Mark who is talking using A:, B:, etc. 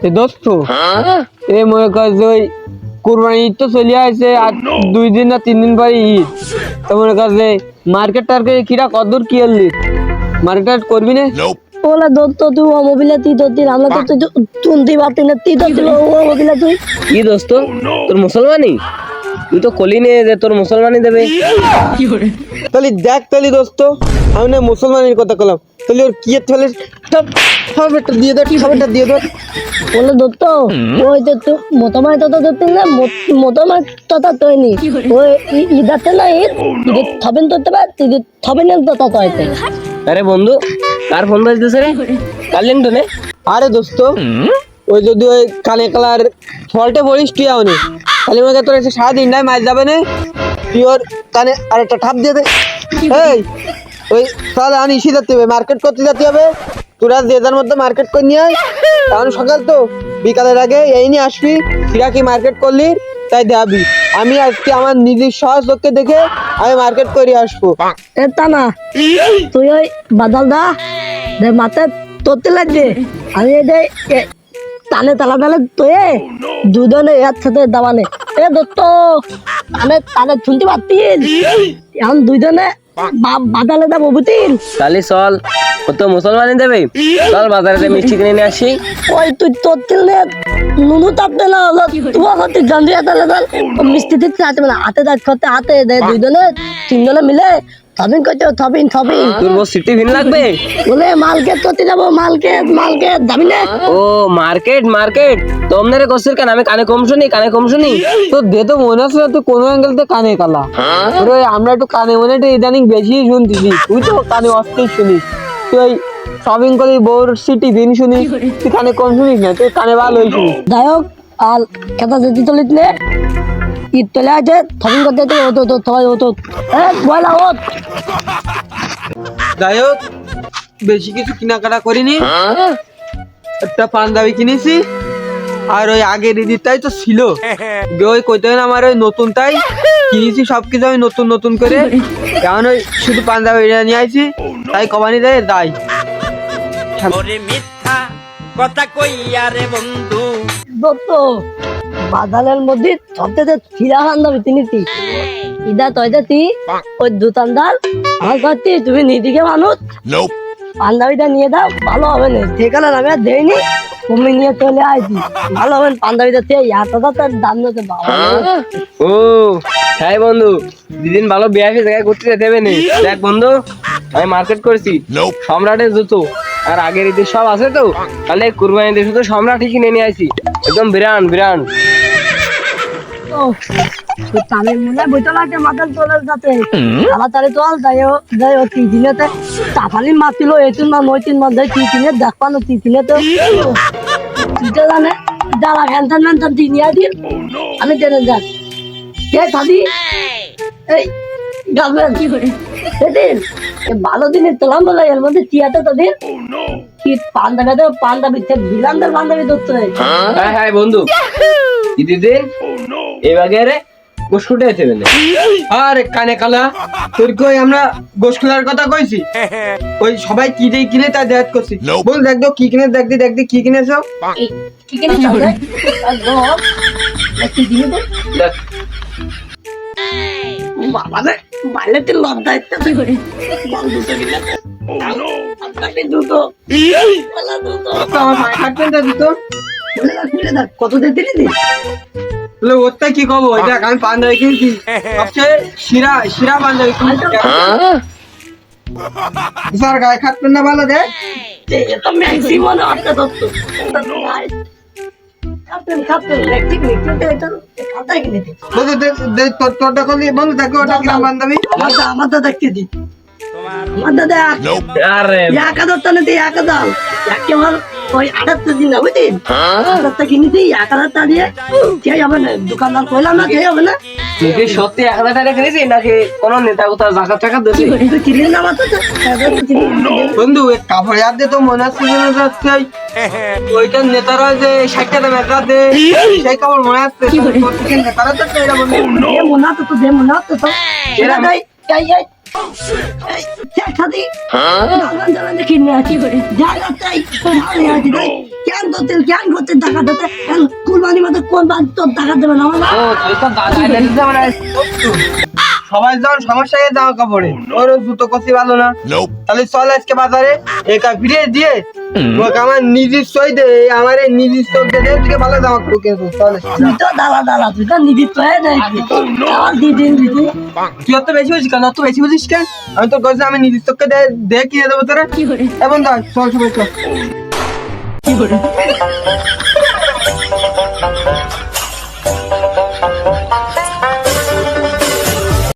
A: এ দোস্ত এ মনে কর যে ওই কুরবানি ঈদ তো চলে আসছে আর 2 দিন না 3 দিন পরে ঈদ। তো মনে কর যে মার্কেট টার্কেট কিরা কতদূর কি এলি মার্কেট করবি না?
B: ওলা দত্ত তুই ও মোবিলা তুই দত্তি আমরা তো তুই তুনতে পারতি না তুই দত্তি ও মোবিলা তুই
C: কি দোস্ত তোর মুসলমানি? তুই তো কলি নে যে তোর মুসলমানি দেবে।
A: তাহলে দেখ তাহলে দোস্ত আমি না মুসলমানের কথা কলাম তাহলে ওর কি তাহলে খাবারটা দিয়ে দে খাবারটা দিয়ে দে।
B: ওলা দত্ত ওই তো তুই মোতামাই তো দত্তি না মোতামাই তথা তৈনি ওই ঈদাতে না ঈদ থবেন তো পার তুই থবেন না তো তত হইতে।
C: আরে বন্ধু কার ফোন বাজতেছে রে? কালেন তো নে।
A: আরে দোস্ত ওই যদি ওই কানে কালার ফলটে বলিস তুই আওনি তাহলে মনে কর তোর এসে সারাদিন নাই মাছ যাবে না তুই ওর কানে আর একটা ঠাপ দিয়ে দে। এই ওই তাহলে আমি ইসি যেতে হবে মার্কেট করতে যেতে হবে তোরা যে যার মধ্যে মার্কেট করে নিয়ে আয় কারণ সকাল তো বিকালের আগে এই নিয়ে আসবি ফিরা কি মার্কেট করলি তাই দেখাবি আমি আজকে আমার নিজের সহজ লোককে দেখে আমি মার্কেট করে আসবো।
B: এ তা না তুই ওই বাদল দা দে মাথায় তোতে লাগবে আমি এই টানে তালা তালে তোয়ে দুজনে একসাথে দাবানে এ দত্ত টানে টানে শুনতে পারতিস এখন দুইজনে বাদালে যাবো বুঝিস।
C: তাহলে চল ও তো মুসলমানি দেবে, চল বাজারে মিষ্টি কিনে নিয়ে আসি।
B: ওই তুই তোর তিলে নুনু তাপতে না হলো তুই হতে জানবি তাহলে মিষ্টি দিতে হাতে মানে হাতে দাঁত করতে হাতে দেয় দুইজনে তিনজনে মিলে থবিন করতে থবিন থবিন
C: তোর বউ সিটি ভিন লাগবে
B: বলে মার্কেট করতে যাবো মার্কেট মার্কেট যাবি না?
C: ও মার্কেট মার্কেট তোমরা কসির কেন আমি কানে কম শুনি কানে কম শুনি।
A: তো দে তো মনে হচ্ছে না তুই কোনো অ্যাঙ্গেল থেকে কানে কালা ওই আমরা একটু কানে মনে একটু ইদানিং বেশি শুনতেছি তুই তো কানে অস্থির শুনিস তুই শপিং করি বউর সিটি ভিন শুনিস তুই কানে কম শুনিস না তুই কানে ভালোই শুনিস।
B: যাই হোক আর কেতা যেতে চলিস নে ঈদ চলে আছে থবিন করতে তো হতো তো সবাই হতো বয়লা ওত
A: যাই হোক বেশি কিছু কেনাকাটা করিনি একটা পাঞ্জাবি কিনেছি আর ওই আগের ঈদটাই তো ছিল ওই কইতে না আমার ওই নতুন তাই কিনেছি সবকিছু আমি নতুন নতুন করে কারণ ওই শুধু পাঞ্জাবিটা নিয়ে আইছি তাই কমানি দেয় দায়
D: মিথ্যা কথা কইয়া রে বন্ধু
B: দত্ত বাদালের মধ্যে সবথেকে ছিড়া বান্ধবী তিনি ইদা তয়দা তি ওই দোকানদার আমার কাছে তুমি নিদিকে মানুষ পাঞ্জাবিটা নিয়ে দাও ভালো হবে না সেখানে আমি আর দেয়নি তুমি নিয়ে চলে আইছি ভালো হবে পাঞ্জাবিটা সেই এতটা তার দাম নিতে বাবা
C: ও হ্যাঁ বন্ধু দিদিন ভালো বিয়ে জায়গায় ঘুরতে যেতে হবে না। দেখ বন্ধু আমি মার্কেট করেছি সম্রাটের জুতো আর আগের ঈদের সব আছে তো তাহলে কুরবানি ঈদের শুধু সম্রাটই কিনে নিয়ে আসি একদম বিরান বিরান।
B: তালের মনে বইতে লাগে মাথার তোলার যাতে তাড়াতাড়ি চল যাই ও তিনদিনেতে চাপালি মাছিল এইতিন মাস ওই 3 মাস যাই তিনদিনে দেখবানো তিনদিনে তো তুইটা জানে যারা ফ্যানসান ম্যানসান দিয়ে নিয়ে দিন আমি ট্রেনে যাক কে থাকি এই গার্লফ্রেন্ড কি করে সেদিন ভালো দিনের তোলাম বলে এর মধ্যে টিয়াতে তো দিন কি পান্ডাবি বিলান্ডার বান্ধবী ধরতে
C: হ্যাঁ হ্যাঁ বন্ধু ঈদের দিন এবারে রে গোসকুটে যেতে হবে না।
A: আরে কানে কালা তোর কই আমরা গোসখুলার কথা কইছি ওই সবাই কি দেই কিনে তা দেখ করছি বল দেখ তো কি কিনে দেখ দি কি কিনেছো
B: কি কেন চলে কি দিন তো
C: দেখ
B: বাবা রে বাইরেতে লজ্জা একটা কি করে বল দুটো কিনা আমি দুটো বলা দুটো
A: আমার হাতটা দিত
B: কত দিতে দিলি
A: বলে ওটা কি কব দেখ আমি পাঞ্জাবি কিনছি সবচেয়ে শিরা পাঞ্জাবি কিনছি স্যার গায়ে খাটবেন না ভালো দেখ
B: এটা ম্যাক্সিমাম আটটা দত্ত কাপড় ইলেকট্রিক মিটারটা এটা খাতায় কিনে দে
A: বন্ধু দেখ তোরটা করলি বন্ধু দেখো ওটা কিরাম পাঞ্জাবি
B: আমার দাদা দেখতে দি আমার দাদা
C: আরে
B: 1000 টাকা দিয়ে 1000 একেবারে ওই 78 দিন না বুঝলি 78 কিনেছি 1000 টাকা দিয়ে কে হবে না দোকানদার কইলাম না কে হবে না
C: তুই সত্যি 1000 টাকা কিনেছিস নাকি কোন নেতা কোথাও জাকাত টাকা দিবি?
B: তুই কিনলি না মাত্র
A: বন্ধু এক কাপড় ইয়াদ দে তো মনে হচ্ছে যেন ওইটা নেতারা যে 60 টাকা মেটা দে সেই কাপড় মনে হচ্ছে নেতারা তো এটা বন্ধু
B: দে মনা তো দে মনা তো এরা গাই গাই গাই সাথী জানা কিনে কি করে যা তাই কেন করতেন কেন করতেন টাকা দিতে কুরবানি মতো কোন বাদ তোর টাকা দেবে না আমার
C: ও তুই তো দাদা দিতে মানে
A: সবাই যখন সমস্যা হয়ে জামা কাপড়ে ওর জুতো কষি ভালো না তাহলে চল আজকে বাজারে একা ফিরিয়ে দিয়ে তোকে আমার নিজস্ব দে আমার এই নিজস্ব দে থেকে ভালো জামা কাপড় কিনবো চল
B: তুই তো দালা তুই তো নিদিত হয়ে যাই আমার দিদিন দিদি
A: তুই অত বেশি বুঝিস কেন অত বেশি বুঝিস কেন আমি তোর কাছে আমি নিজস্বকে দে কিনে দেবো তোরা এবং চল সবাই চল